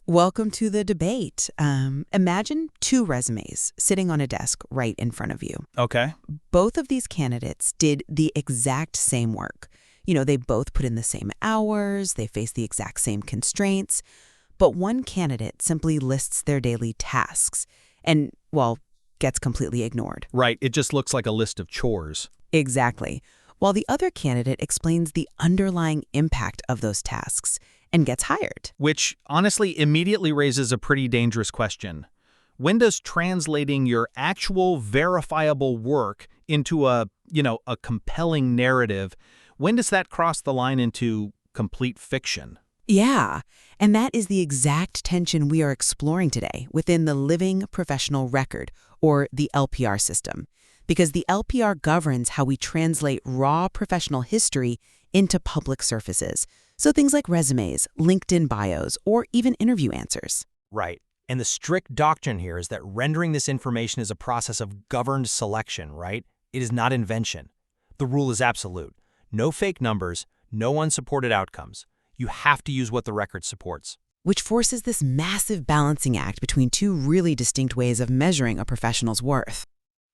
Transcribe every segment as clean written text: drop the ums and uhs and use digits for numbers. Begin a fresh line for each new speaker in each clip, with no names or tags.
Welcome to the debate. Imagine two resumes sitting on a desk right in front of you.
Okay.
Both of these candidates did the exact same work. They both put in the same hours, they face the exact same constraints, but one candidate simply lists their daily tasks and, well, gets completely ignored.
Right, it just looks like a list of chores.
Exactly. While the other candidate explains the underlying impact of those tasks and gets hired.
Which, honestly, immediately raises a pretty dangerous question. When does translating your actual verifiable work into a compelling narrative, when does that cross the line into complete fiction?
Yeah, and that is the exact tension we are exploring today within the living professional record, or the LPR system. Because the LPR governs how we translate raw professional history into public surfaces. So things like resumes, LinkedIn bios, or even interview answers.
Right. And the strict doctrine here is that rendering this information is a process of governed selection, right? It is not invention. The rule is absolute. No fake numbers, no unsupported outcomes. You have to use what the record supports.
Which forces this massive balancing act between two really distinct ways of measuring a professional's worth.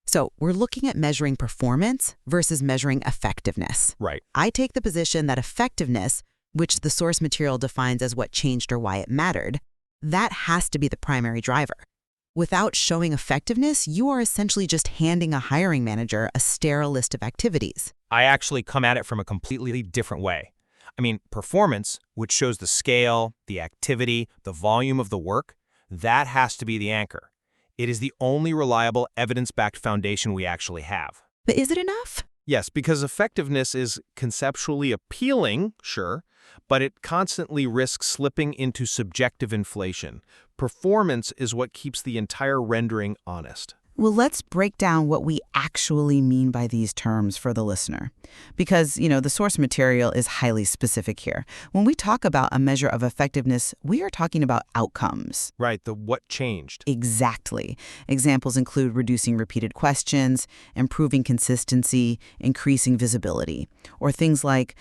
So we're looking at measuring performance versus measuring effectiveness.
Right.
I take the position that effectiveness, which the source material defines as what changed or why it mattered, that has to be the primary driver. Without showing effectiveness, you are essentially just handing a hiring manager a sterile list of activities.
I actually come at it from a completely different way. Performance, which shows the scale, the activity, the volume of the work, that has to be the anchor. It is the only reliable evidence-backed foundation we actually have.
But is it enough?
Yes, because effectiveness is conceptually appealing, sure, but it constantly risks slipping into subjective inflation. Performance is what keeps the entire rendering honest.
Well, let's break down what we actually mean by these terms for the listener. Because, the source material is highly specific here. When we talk about a measure of effectiveness, we are talking about outcomes.
Right, the what changed.
Exactly. Examples include reducing repeated questions, improving consistency, increasing visibility, or things like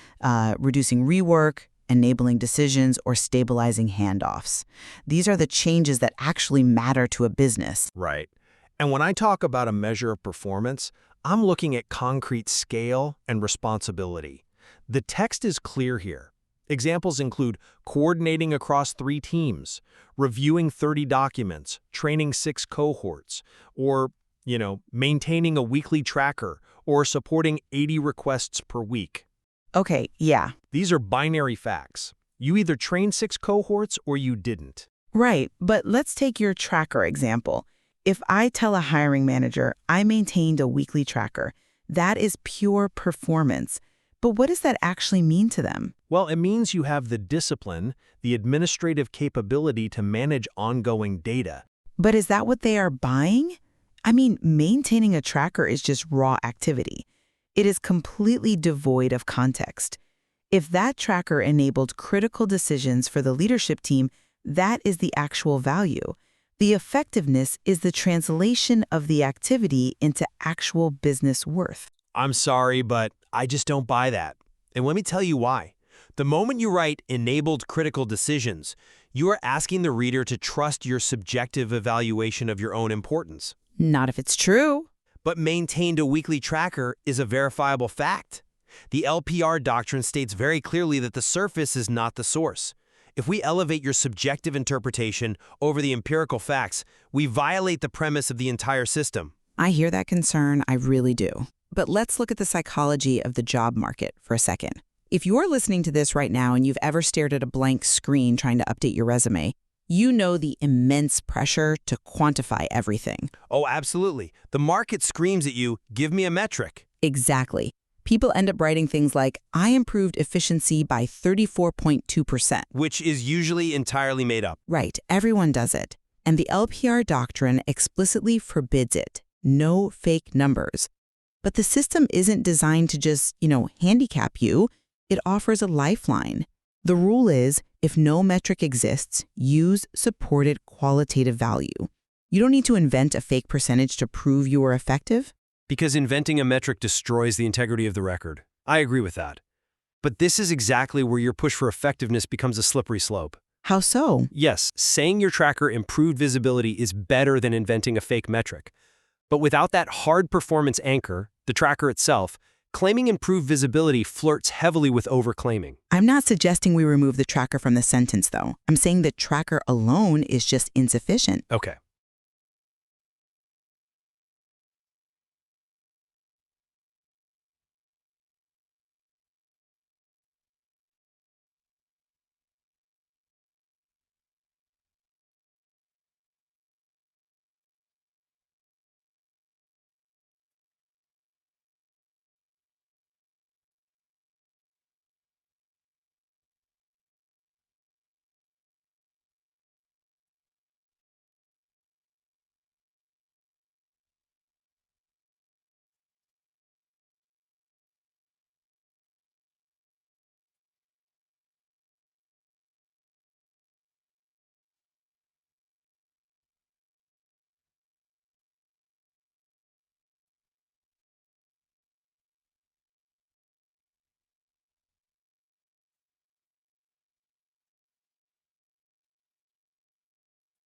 reducing rework, enabling decisions, or stabilizing handoffs. These are the changes that actually matter to a business.
Right. And when I talk about a measure of performance, I'm looking at concrete scale and responsibility. The text is clear here. Examples include coordinating across 3 teams, reviewing 30 documents, training 6 cohorts, or, maintaining a weekly tracker, or supporting 80 requests per week.
Okay, yeah.
These are binary facts. You either trained 6 cohorts or you didn't.
Right, but let's take your tracker example. If I tell a hiring manager I maintained a weekly tracker, that is pure performance. But what does that actually mean to them?
Well, it means you have the discipline, the administrative capability to manage ongoing data.
But is that what they are buying? Maintaining a tracker is just raw activity. It is completely devoid of context. If that tracker enabled critical decisions for the leadership team, that is the actual value. The effectiveness is the translation of the activity into actual business worth.
I'm sorry, but I just don't buy that. And let me tell you why. The moment you write enabled critical decisions, you are asking the reader to trust your subjective evaluation of your own importance.
Not if it's true.
But maintained a weekly tracker is a verifiable fact. The LPR doctrine states very clearly that the surface is not the source. If we elevate your subjective interpretation over the empirical facts, we violate the premise of the entire system.
I hear that concern, I really do. But let's look at the psychology of the job market for a second. If you're listening to this right now and you've ever stared at a blank screen trying to update your resume, you know the immense pressure to quantify everything.
Oh, absolutely. The market screams at you, give me a metric.
Exactly. People end up writing things like, I improved efficiency by 34.2%.
Which is usually entirely made up.
Right, everyone does it. And the LPR doctrine explicitly forbids it. No fake numbers. But the system isn't designed to just, handicap you. It offers a lifeline. The rule is, if no metric exists, use supported qualitative value. You don't need to invent a fake percentage to prove you are effective.
Because inventing a metric destroys the integrity of the record. I agree with that. But this is exactly where your push for effectiveness becomes a slippery slope.
How so?
Yes, saying your tracker improved visibility is better than inventing a fake metric. But without that hard performance anchor, the tracker itself, claiming improved visibility flirts heavily with overclaiming.
I'm not suggesting we remove the tracker from the sentence, though. I'm saying the tracker alone is just insufficient.
Okay.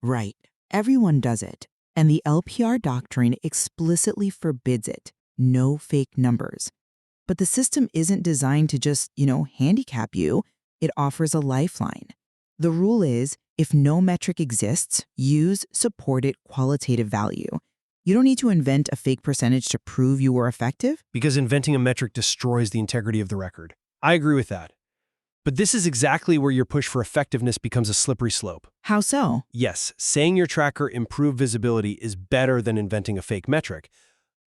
Right. Everyone does it. And the LPR doctrine explicitly forbids it. No fake numbers. But the system isn't designed to just, handicap you. It offers a lifeline. The rule is, if no metric exists, use supported qualitative value. You don't need to invent a fake percentage to prove you were effective.
Because inventing a metric destroys the integrity of the record. I agree with that. But this is exactly where your push for effectiveness becomes a slippery slope.
How so?
Yes, saying your tracker improved visibility is better than inventing a fake metric.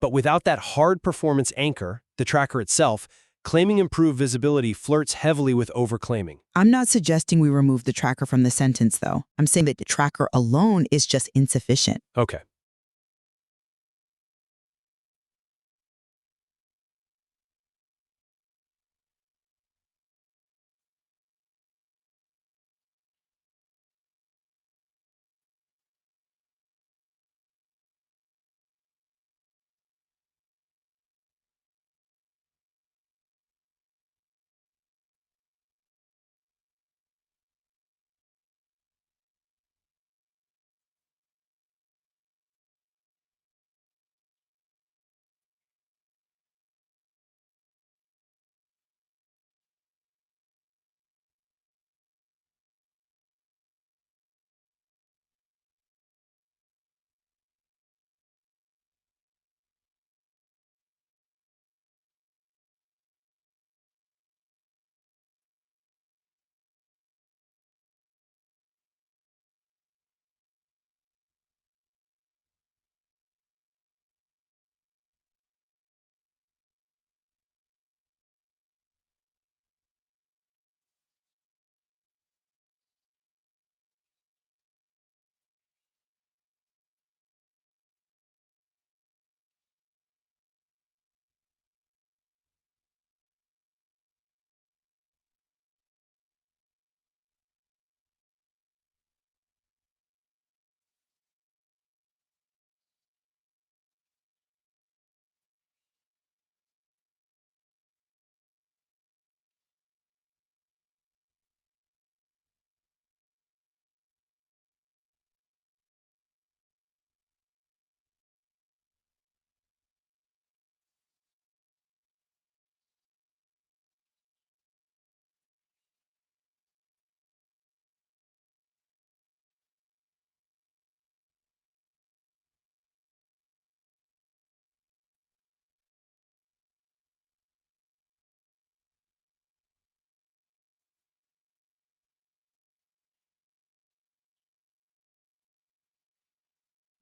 But without that hard performance anchor, the tracker itself, claiming improved visibility flirts heavily with overclaiming.
I'm not suggesting we remove the tracker from the sentence, though. I'm saying that the tracker alone is just insufficient.
Okay.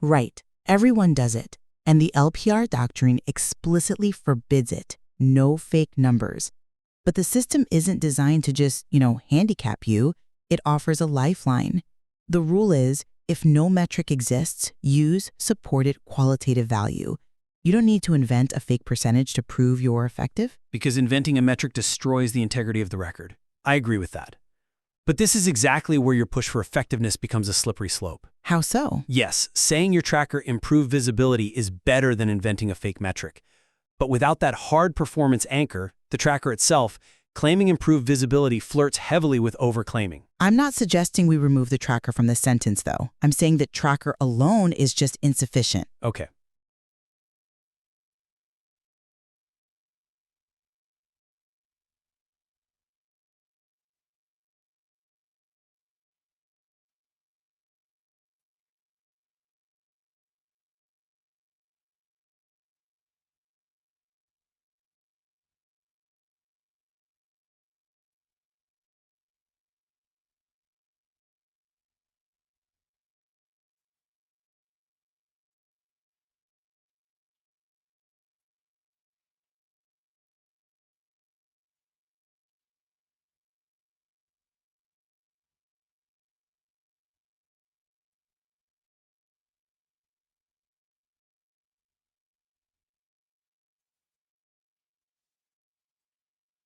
Right. Everyone does it. And the LPR doctrine explicitly forbids it. No fake numbers. But the system isn't designed to just, handicap you. It offers a lifeline. The rule is, if no metric exists, use supported qualitative value. You don't need to invent a fake percentage to prove you're effective.
Because inventing a metric destroys the integrity of the record. I agree with that. But this is exactly where your push for effectiveness becomes a slippery slope.
How so?
Yes, saying your tracker improved visibility is better than inventing a fake metric. But without that hard performance anchor, the tracker itself, Claiming improved visibility flirts heavily with overclaiming.
I'm not suggesting we remove the tracker from the sentence, though. I'm saying that tracker alone is just insufficient.
Okay.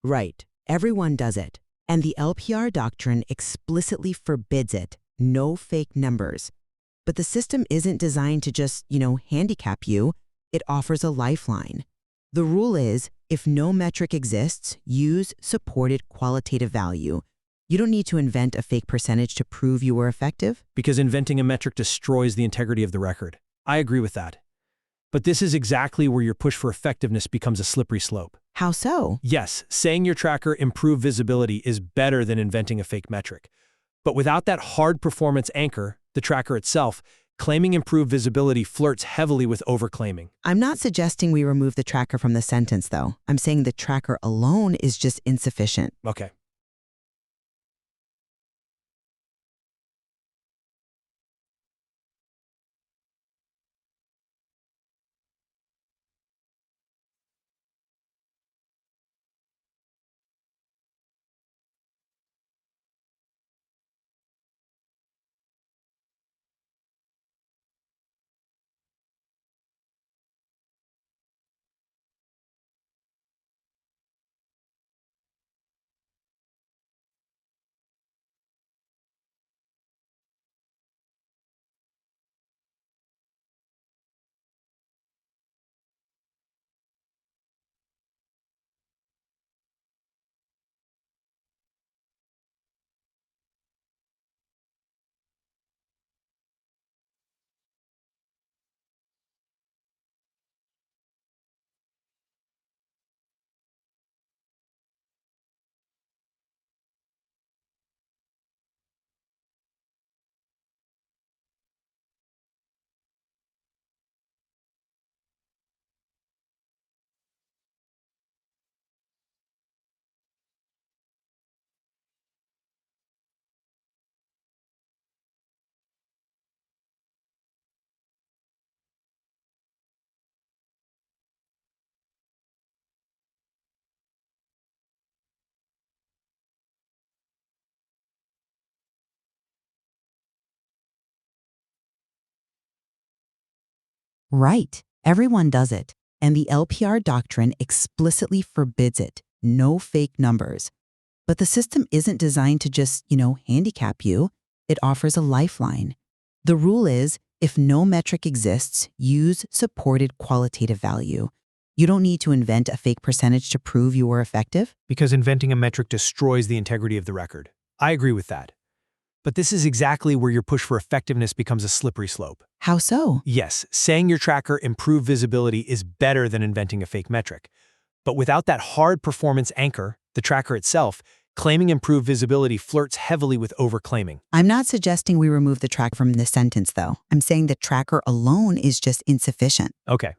Right. Everyone does it. And the LPR doctrine explicitly forbids it. No fake numbers. But the system isn't designed to just, handicap you. It offers a lifeline. The rule is, if no metric exists, use supported qualitative value. You don't need to invent a fake percentage to prove you were effective.
Because inventing a metric destroys the integrity of the record. I agree with that. But this is exactly where your push for effectiveness becomes a slippery slope.
How so?
Yes, saying your tracker improved visibility is better than inventing a fake metric. But without that hard performance anchor, the tracker itself, claiming improved visibility flirts heavily with overclaiming.
I'm not suggesting we remove the tracker from the sentence, though. I'm saying the tracker alone is just insufficient.
Okay.
Right. Everyone does it. And the LPR doctrine explicitly forbids it. No fake numbers. But the system isn't designed to just, handicap you. It offers a lifeline. The rule is, if no metric exists, use supported qualitative value. You don't need to invent a fake percentage to prove you were effective.
Because inventing a metric destroys the integrity of the record. I agree with that. But this is exactly where your push for effectiveness becomes a slippery slope.
How so?
Yes, saying your tracker improved visibility is better than inventing a fake metric. But without that hard performance anchor, the tracker itself, claiming improved visibility flirts heavily with overclaiming.
I'm not suggesting we remove the tracker from this sentence, though. I'm saying the tracker alone is just insufficient.
Okay.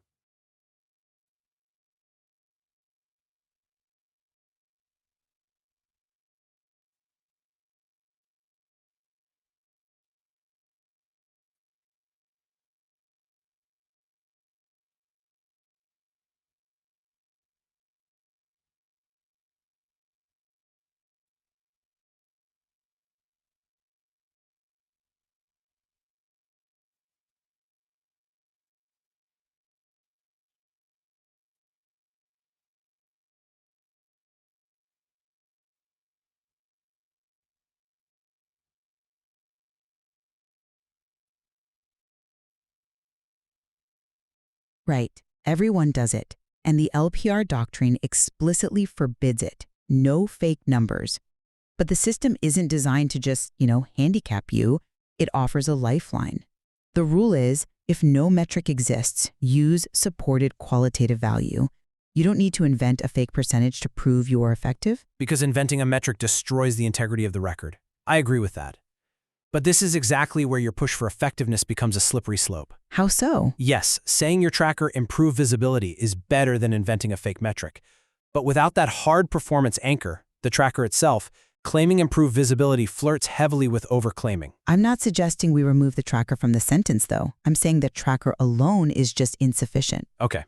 Right. Everyone does it. And the LPR doctrine explicitly forbids it. no fake numbers. But the system isn't designed to just, handicap you. It offers a lifeline. The rule is, if no metric exists, use supported qualitative value. You don't need to invent a fake percentage to prove you're effective.
Because inventing a metric destroys the integrity of the record. I agree with that. But this is exactly where your push for effectiveness becomes a slippery slope.
How so?
Yes, saying your tracker improved visibility is better than inventing a fake metric. But without that hard performance anchor, the tracker itself, claiming improved visibility flirts heavily with overclaiming.
I'm not suggesting we remove the tracker from the sentence, though. I'm saying that tracker alone is just insufficient.
Okay.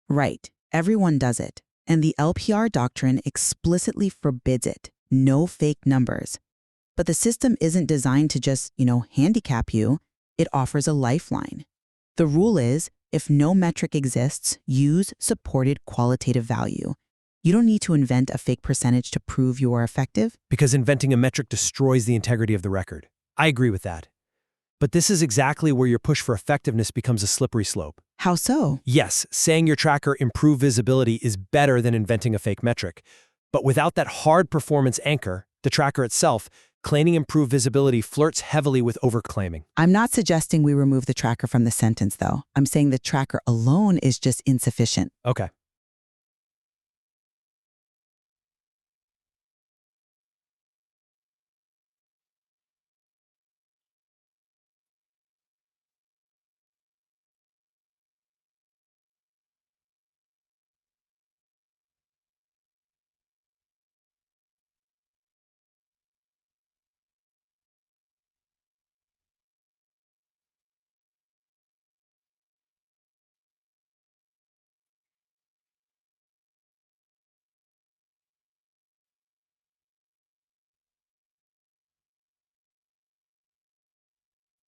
Right. Everyone does it. And the LPR doctrine explicitly forbids it. No fake numbers. But the system isn't designed to just, handicap you. It offers a lifeline. The rule is, if no metric exists, use supported qualitative value. You don't need to invent a fake percentage to prove you are effective.
Because inventing a metric destroys the integrity of the record. I agree with that. But this is exactly where your push for effectiveness becomes a slippery slope.
How so?
Yes, saying your tracker improved visibility is better than inventing a fake metric. But without that hard performance anchor, the tracker itself, claiming improved visibility flirts heavily with overclaiming.
I'm not suggesting we remove the tracker from the sentence, though. I'm saying the tracker alone is just insufficient.
Okay.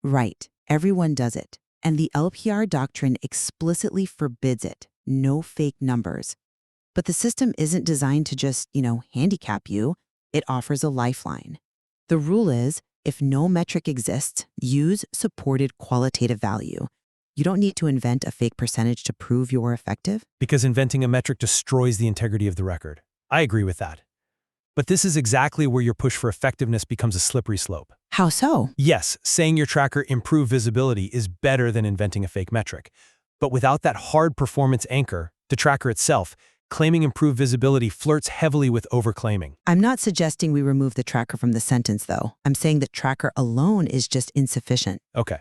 Right. Everyone does it. And the LPR doctrine explicitly forbids it. No fake numbers. But the system isn't designed to just, handicap you. It offers a lifeline. The rule is, if no metric exists, use supported qualitative value. You don't need to invent a fake percentage to prove you're effective.
Because inventing a metric destroys the integrity of the record. I agree with that. But this is exactly where your push for effectiveness becomes a slippery slope.
How so?
Yes, saying your tracker improved visibility is better than inventing a fake metric. But without that hard performance anchor, the tracker itself, claiming improved visibility flirts heavily with overclaiming.
I'm not suggesting we remove the tracker from the sentence, though. I'm saying that tracker alone is just insufficient.
Okay.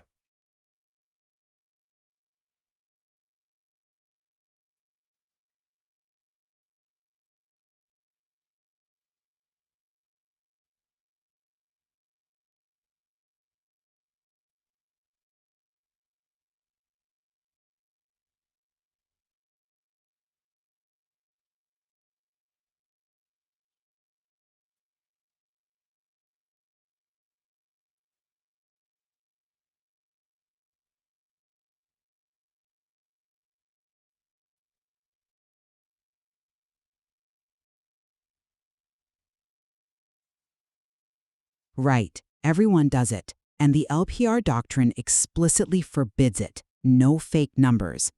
Right. Everyone does it. And the LPR doctrine explicitly forbids it. No fake numbers.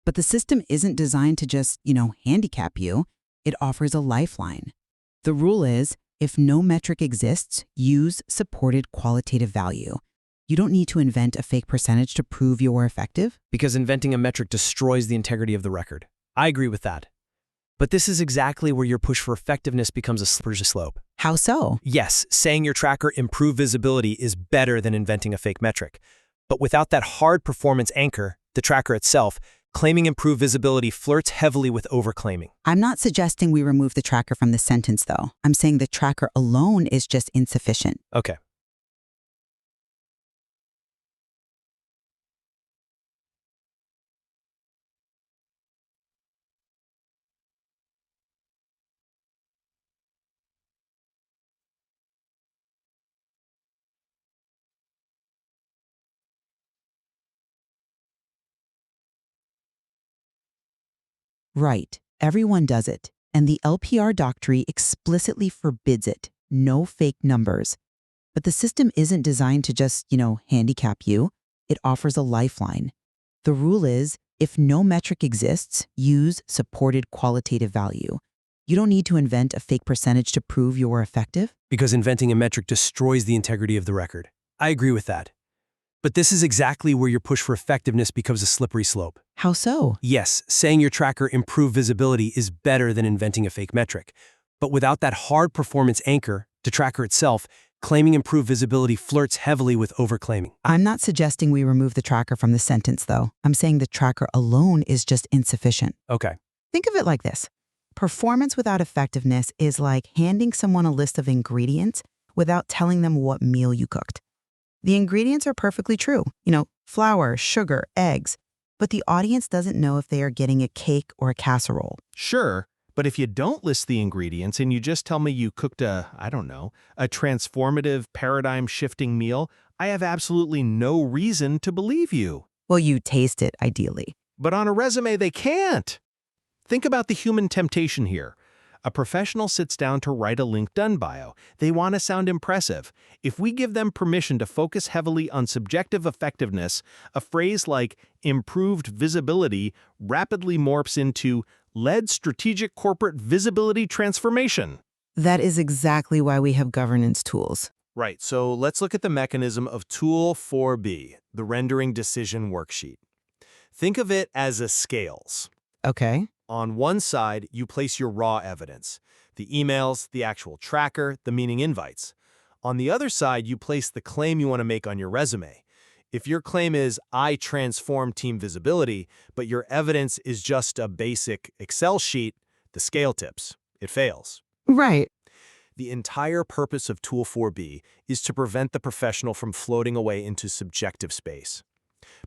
But the system isn't designed to just, handicap you. It offers a lifeline. The rule is, if no metric exists, use supported qualitative value. You don't need to invent a fake percentage to prove you're effective.
Because inventing a metric destroys the integrity of the record. I agree with that. But this is exactly where your push for effectiveness becomes a slippery slope.
How so?
Yes, saying your tracker improved visibility is better than inventing a fake metric. But without that hard performance anchor, the tracker itself, claiming improved visibility flirts heavily with overclaiming.
I'm not suggesting we remove the tracker from the sentence, though. I'm saying the tracker alone is just insufficient.
Okay.
Right. Everyone does it. And the LPR doctrine explicitly forbids it. No fake numbers. But the system isn't designed to just, handicap you. It offers a lifeline. The rule is, if no metric exists, use supported qualitative value. You don't need to invent a fake percentage to prove you're effective.
Because inventing a metric destroys the integrity of the record. I agree with that. But this is exactly where your push for effectiveness becomes a slippery slope.
How so?
Yes, saying your tracker improved visibility is better than inventing a fake metric. But without that hard performance anchor, the tracker itself, claiming improved visibility flirts heavily with overclaiming.
I'm not suggesting we remove the tracker from the sentence, though. I'm saying the tracker alone is just insufficient.
Okay.
Think of it like this. Performance without effectiveness is like handing someone a list of ingredients without telling them what meal you cooked. The ingredients are perfectly true. Flour, sugar, eggs. But the audience doesn't know if they are getting a cake or a casserole.
Sure, but if you don't list the ingredients and you just tell me you cooked a transformative, paradigm-shifting meal, I have absolutely no reason to believe you.
Well, you taste it, ideally.
But on a resume, they can't. Think about the human temptation here. A professional sits down to write a LinkedIn bio. They want to sound impressive. If we give them permission to focus heavily on subjective effectiveness, a phrase like improved visibility rapidly morphs into led strategic corporate visibility transformation.
That is exactly why we have governance tools.
Right, so let's look at the mechanism of Tool 4B, the rendering decision worksheet. Think of it as a scales.
Okay.
On one side, you place your raw evidence, the emails, the actual tracker, the meeting invites. On the other side, you place the claim you want to make on your resume. If your claim is, I transform team visibility, but your evidence is just a basic Excel sheet, the scale tips. It fails.
Right.
The entire purpose of Tool 4B is to prevent the professional from floating away into subjective space.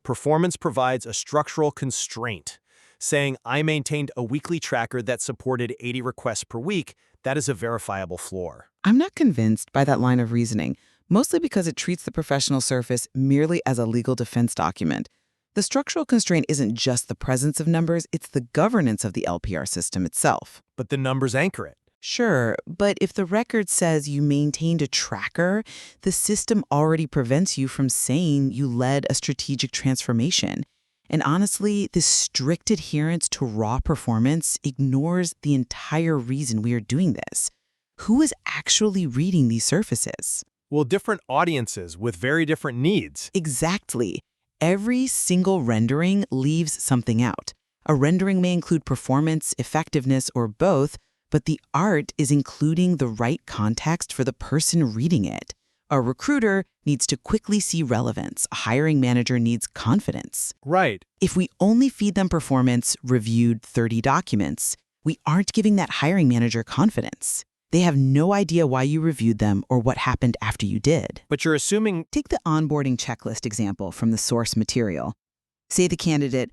Performance provides a structural constraint. Saying, I maintained a weekly tracker that supported 80 requests per week, that is a verifiable floor.
I'm not convinced by that line of reasoning, mostly because it treats the professional surface merely as a legal defense document. The structural constraint isn't just the presence of numbers, it's the governance of the LPR system itself.
But the numbers anchor it.
Sure, but if the record says you maintained a tracker, the system already prevents you from saying you led a strategic transformation. And honestly, this strict adherence to raw performance ignores the entire reason we are doing this. Who is actually reading these surfaces?
Well, different audiences with very different needs.
Exactly. Every single rendering leaves something out. A rendering may include performance, effectiveness, or both, but the art is including the right context for the person reading it. A recruiter needs to quickly see relevance. A hiring manager needs confidence.
Right.
If we only feed them performance, reviewed 30 documents, we aren't giving that hiring manager confidence. They have no idea why you reviewed them or what happened after you did.
But you're assuming...
Take the onboarding checklist example from the source material. Say the candidate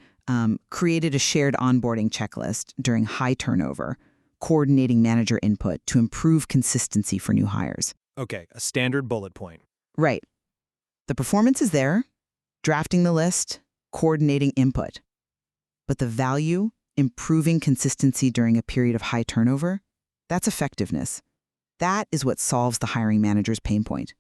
created a shared onboarding checklist during high turnover, coordinating manager input to improve consistency for new hires.
Okay, a standard bullet point.
Right. The performance is there, drafting the list, coordinating input. But the value, improving consistency during a period of high turnover, that's effectiveness. That is what solves the hiring manager's pain point.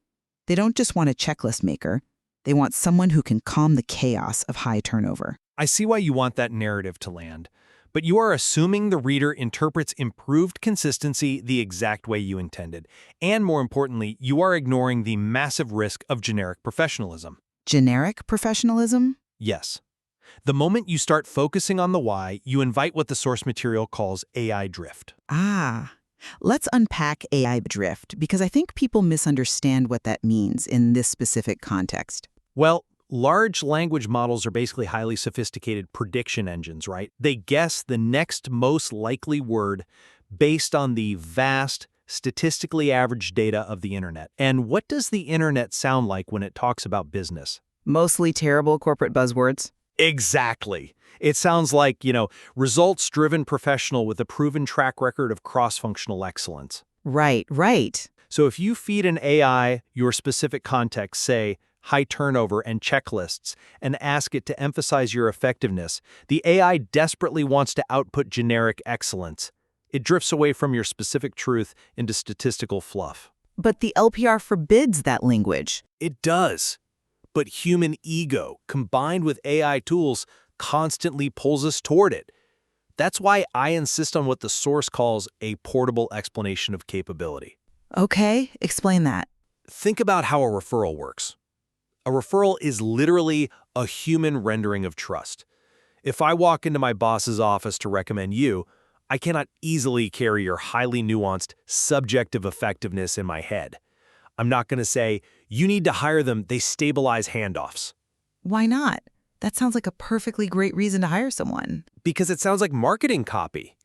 They don't just want a checklist maker. They want someone who can calm the chaos of high turnover.
I see why you want that narrative to land. But you are assuming the reader interprets improved consistency the exact way you intended. And more importantly, you are ignoring the massive risk of generic professionalism.
Generic professionalism?
Yes. The moment you start focusing on the why, you invite what the source material calls AI drift.
Let's unpack AI drift, because I think people misunderstand what that means in this specific context.
Well, large language models are basically highly sophisticated prediction engines, right? They guess the next most likely word based on the vast, statistically averaged data of the internet. And what does the internet sound like when it talks about business?
Mostly terrible corporate buzzwords.
Exactly. It sounds like, results-driven professional with a proven track record of cross-functional excellence.
Right.
So if you feed an AI your specific context, say,
high turnover, and checklists, and ask it to emphasize your effectiveness, the AI desperately wants to output generic excellence. It drifts away from your specific truth into statistical fluff.
But the LPR forbids that language.
It does. But human ego, combined with AI tools, constantly pulls us toward it. That's why I insist on what the source calls a portable explanation of capability.
Okay, explain that.
Think about how a referral works. A referral is literally a human rendering of trust. If I walk into my boss's office to recommend you, I cannot easily carry your highly nuanced, subjective effectiveness in my head. I'm not going to say, you need to hire them, they stabilize handoffs.
Why not? That sounds like a perfectly great reason to hire someone.
Because it sounds like marketing copy.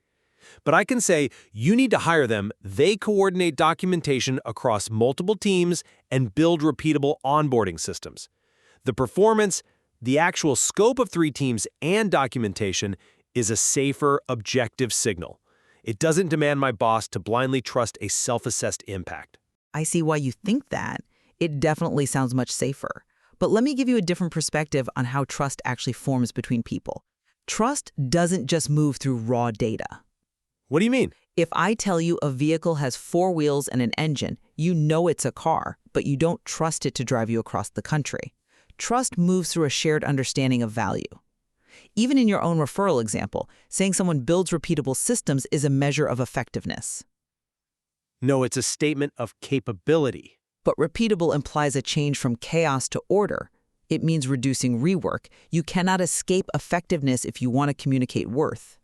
But I can say, you need to hire them, they coordinate documentation across multiple teams and build repeatable onboarding systems. The performance, the actual scope of 3 teams and documentation is a safer, objective signal. It doesn't demand my boss to blindly trust a self-assessed impact.
I see why you think that. It definitely sounds much safer. But let me give you a different perspective on how trust actually forms between people. Trust doesn't just move through raw data.
What do you mean?
If I tell you a vehicle has 4 wheels and an engine, you know it's a car, but you don't trust it to drive you across the country. Trust moves through a shared understanding of value. Even in your own referral example, saying someone builds repeatable systems is a measure of effectiveness.
No, it's a statement of capability.
But repeatable implies a change from chaos to order. It means reducing rework. You cannot escape effectiveness if you want to communicate worth.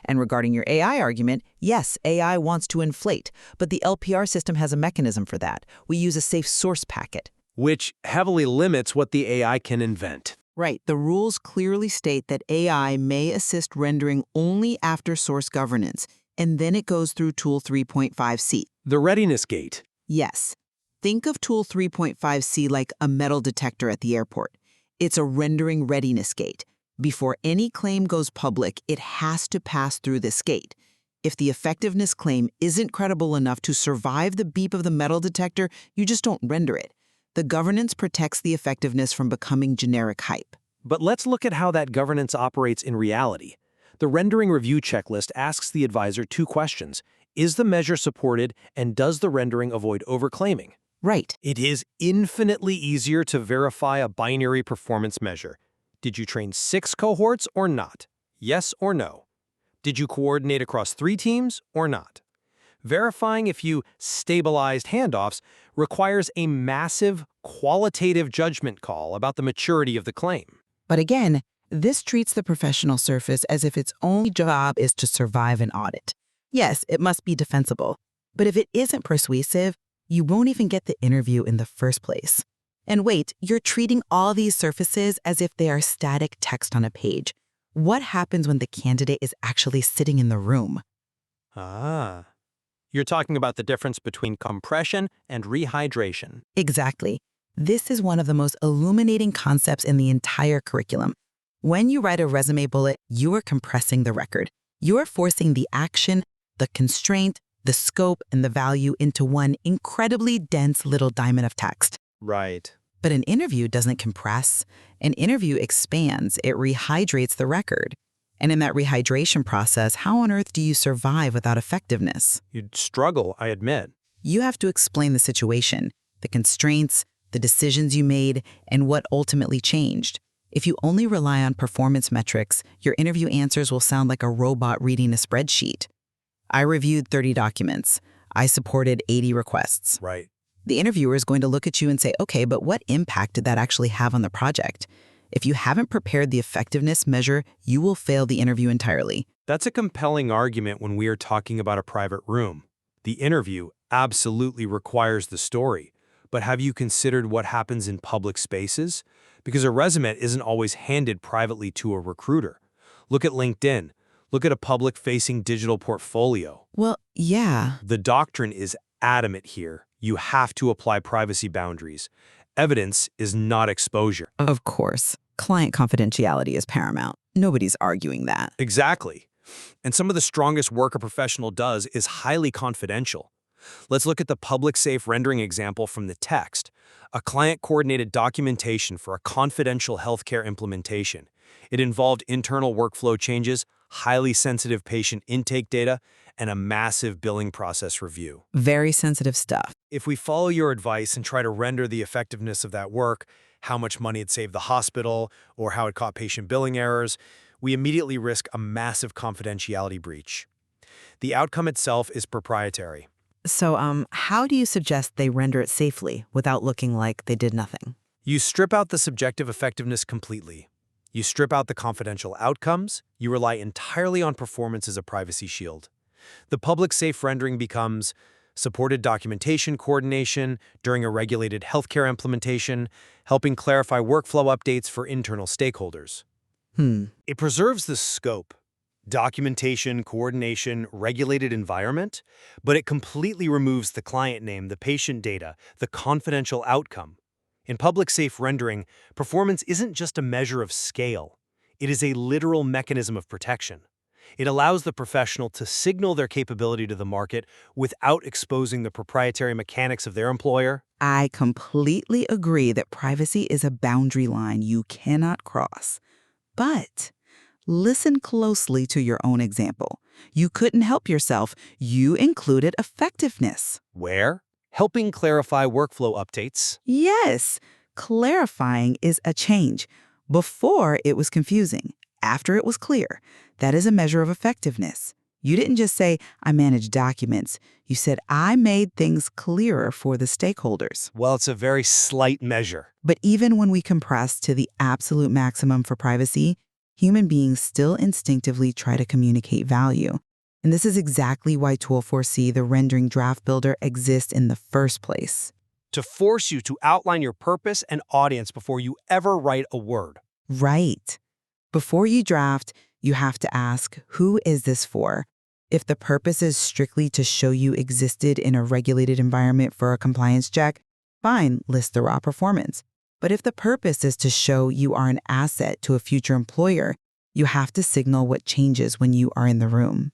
And regarding your AI argument, yes, AI wants to inflate, but the LPR system has a mechanism for that. We use a safe source packet.
Which heavily limits what the AI can invent.
Right. The rules clearly state that AI may assist rendering only after source governance, and then it goes through Tool 3.5c.
The readiness gate.
Yes. Think of Tool 3.5c like a metal detector at the airport. It's a rendering readiness gate. Before any claim goes public, it has to pass through this gate. If the effectiveness claim isn't credible enough to survive the beep of the metal detector, you just don't render it. The governance protects the effectiveness from becoming generic hype.
But let's look at how that governance operates in reality. The rendering review checklist asks the advisor 2 questions. Is the measure supported, and does the rendering avoid overclaiming?
Right.
It is infinitely easier to verify a binary performance measure. Did you train 6 cohorts or not? Yes or no? Did you coordinate across 3 teams or not? Verifying if you stabilized handoffs requires a massive qualitative judgment call about the maturity of the claim.
But again, this treats the professional surface as if its only job is to survive an audit. Yes, it must be defensible, but if it isn't persuasive, you won't even get the interview in the first place. And wait, you're treating all these surfaces as if they are static text on a page. What happens when the candidate is actually sitting in the room?
Ah. You're talking about the difference between compression and rehydration.
Exactly. This is one of the most illuminating concepts in the entire curriculum. When you write a resume bullet, you are compressing the record. You are forcing the action, the constraint, the scope, and the value into one incredibly dense little diamond of text.
Right.
But an interview doesn't compress. An interview expands. It rehydrates the record. And in that rehydration process, how on earth do you survive without effectiveness?
You'd struggle, I admit.
You have to explain the situation, the constraints, the decisions you made, and what ultimately changed. If you only rely on performance metrics, your interview answers will sound like a robot reading a spreadsheet. I reviewed 30 documents. I supported 80 requests.
Right.
The interviewer is going to look at you and say, okay, but what impact did that actually have on the project? If you haven't prepared the effectiveness measure, you will fail the interview entirely.
That's a compelling argument when we are talking about a private room. The interview absolutely requires the story. But have you considered what happens in public spaces? Because a resume isn't always handed privately to a recruiter. Look at LinkedIn. Look at a public-facing digital portfolio.
Well, yeah.
The doctrine is adamant here. You have to apply privacy boundaries. Evidence is not exposure.
Of course. Client confidentiality is paramount. Nobody's arguing that.
Exactly. And some of the strongest work a professional does is highly confidential.
Let's look at the public safe rendering example from the text. A client-coordinated documentation for a confidential healthcare implementation. It involved internal workflow changes, highly sensitive patient intake data, and a massive billing process review.
Very sensitive stuff.
If we follow your advice and try to render the effectiveness of that work, how much money it saved the hospital, or how it caught patient billing errors, we immediately risk a massive confidentiality breach. The outcome itself is proprietary.
So, how do you suggest they render it safely without looking like they did nothing?
You strip out the subjective effectiveness completely. You strip out the confidential outcomes. You rely entirely on performance as a privacy shield. The public safe rendering becomes supported documentation coordination during a regulated healthcare implementation, helping clarify workflow updates for internal stakeholders. It preserves the scope, documentation, coordination, regulated environment, but it completely removes the client name, the patient data, the confidential outcome. In public safe rendering, performance isn't just a measure of scale. It is a literal mechanism of protection. It allows the professional to signal their capability to the market without exposing the proprietary mechanics of their employer.
I completely agree that privacy is a boundary line you cannot cross. But listen closely to your own example. You couldn't help yourself. You included effectiveness.
Where? Helping clarify workflow updates.
Yes, clarifying is a change. Before, it was confusing. After, it was clear. That is a measure of effectiveness. You didn't just say, I manage documents. You said, I made things clearer for the stakeholders.
Well, it's a very slight measure.
But even when we compress to the absolute maximum for privacy, human beings still instinctively try to communicate value. And this is exactly why Tool4C, the rendering draft builder, exists in the first place.
To force you to outline your purpose and audience before you ever write a word.
Right. Before you draft, you have to ask, who is this for? If the purpose is strictly to show you existed in a regulated environment for a compliance check, fine, list the raw performance. But if the purpose is to show you are an asset to a future employer, you have to signal what changes when you are in the room.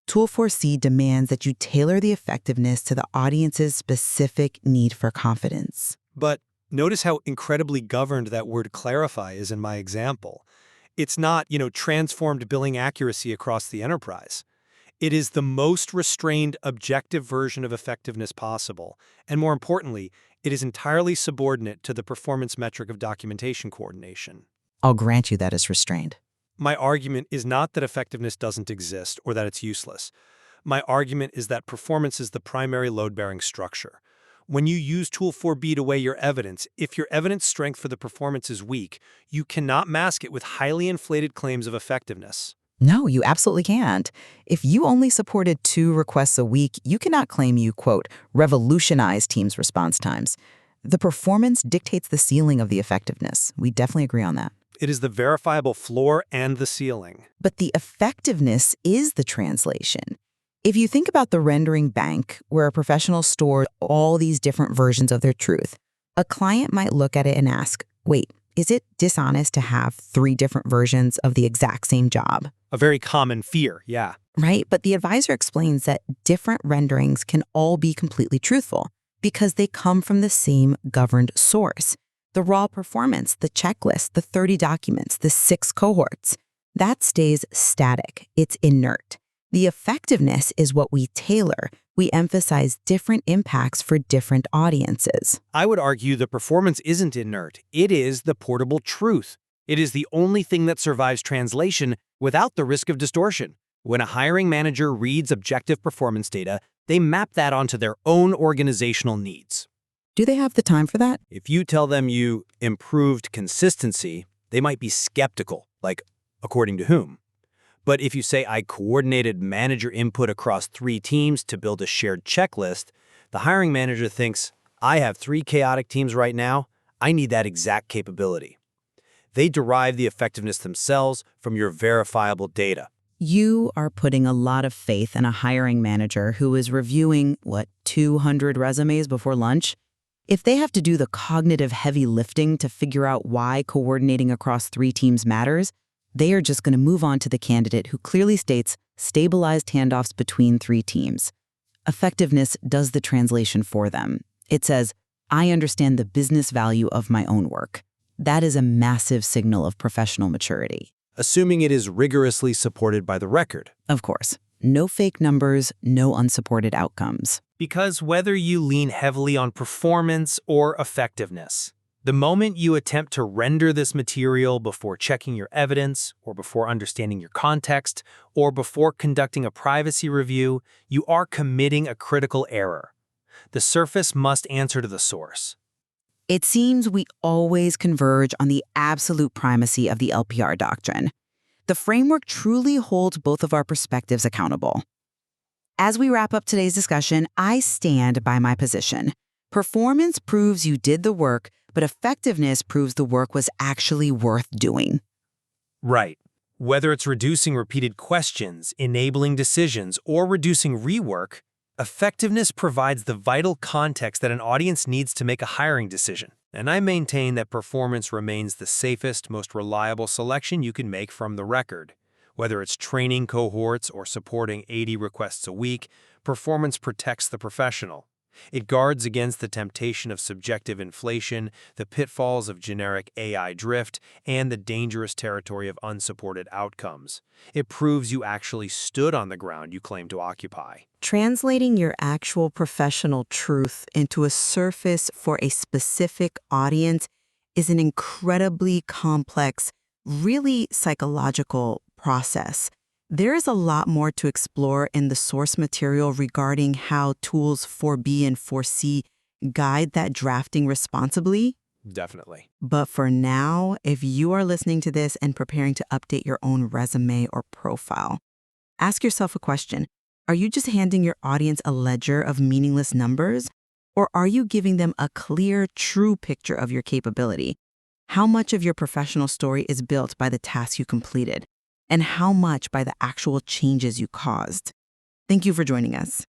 Tool4C demands that you tailor the effectiveness to the audience's specific need for confidence.
But notice how incredibly governed that word clarify is in my example. It's not, transformed billing accuracy across the enterprise. It is the most restrained, objective version of effectiveness possible. And more importantly, it is entirely subordinate to the performance metric of documentation coordination.
I'll grant you that is restrained.
My argument is not that effectiveness doesn't exist or that it's useless. My argument is that performance is the primary load-bearing structure. When you use Tool4B to weigh your evidence, if your evidence strength for the performance is weak, you cannot mask it with highly inflated claims of effectiveness.
No, you absolutely can't. If you only supported 2 requests a week, you cannot claim you, quote, revolutionized teams' response times. The performance dictates the ceiling of the effectiveness. We definitely agree on that.
It is the verifiable floor and the ceiling.
But the effectiveness is the translation. If you think about the rendering bank, where a professional stores all these different versions of their truth, a client might look at it and ask, wait, is it dishonest to have 3 different versions of the exact same job?
A very common fear, yeah.
Right, but the advisor explains that different renderings can all be completely truthful because they come from the same governed source. The raw performance, the checklist, the 30 documents, the 6 cohorts, that stays static. It's inert. The effectiveness is what we tailor. We emphasize different impacts for different audiences.
I would argue the performance isn't inert. It is the portable truth. It is the only thing that survives translation without the risk of distortion. When a hiring manager reads objective performance data, they map that onto their own organizational needs.
Do they have the time for that?
If you tell them you improved consistency, they might be skeptical, like, according to whom? But if you say, I coordinated manager input across 3 teams to build a shared checklist, the hiring manager thinks, I have 3 chaotic teams right now. I need that exact capability. They derive the effectiveness themselves from your verifiable data.
You are putting a lot of faith in a hiring manager who is reviewing, 200 resumes before lunch? If they have to do the cognitive heavy lifting to figure out why coordinating across 3 teams matters, they are just going to move on to the candidate who clearly states stabilized handoffs between 3 teams. Effectiveness does the translation for them. It says, I understand the business value of my own work. That is a massive signal of professional maturity.
Assuming it is rigorously supported by the record.
Of course, no fake numbers, no unsupported outcomes.
Because whether you lean heavily on performance or effectiveness, the moment you attempt to render this material before checking your evidence, or before understanding your context, or before conducting a privacy review, you are committing a critical error. The surface must answer to the source.
It seems we always converge on the absolute primacy of the LPR doctrine. The framework truly holds both of our perspectives accountable. As we wrap up today's discussion, I stand by my position. Performance proves you did the work, but effectiveness proves the work was actually worth doing.
Right. Whether it's reducing repeated questions, enabling decisions, or reducing rework, effectiveness provides the vital context that an audience needs to make a hiring decision. And I maintain that performance remains the safest, most reliable selection you can make from the record. Whether it's training cohorts or supporting 80 requests a week, performance protects the professional. It guards against the temptation of subjective inflation, the pitfalls of generic AI drift, and the dangerous territory of unsupported outcomes. It proves you actually stood on the ground you claim to occupy.
Translating your actual professional truth into a surface for a specific audience is an incredibly complex, really psychological process. There is a lot more to explore in the source material regarding how tools 4B and 4C guide that drafting responsibly.
Definitely.
But for now, if you are listening to this and preparing to update your own resume or profile, ask yourself a question. Are you just handing your audience a ledger of meaningless numbers? Or are you giving them a clear, true picture of your capability? How much of your professional story is built by the tasks you completed? And how much by the actual changes you caused? Thank you for joining us.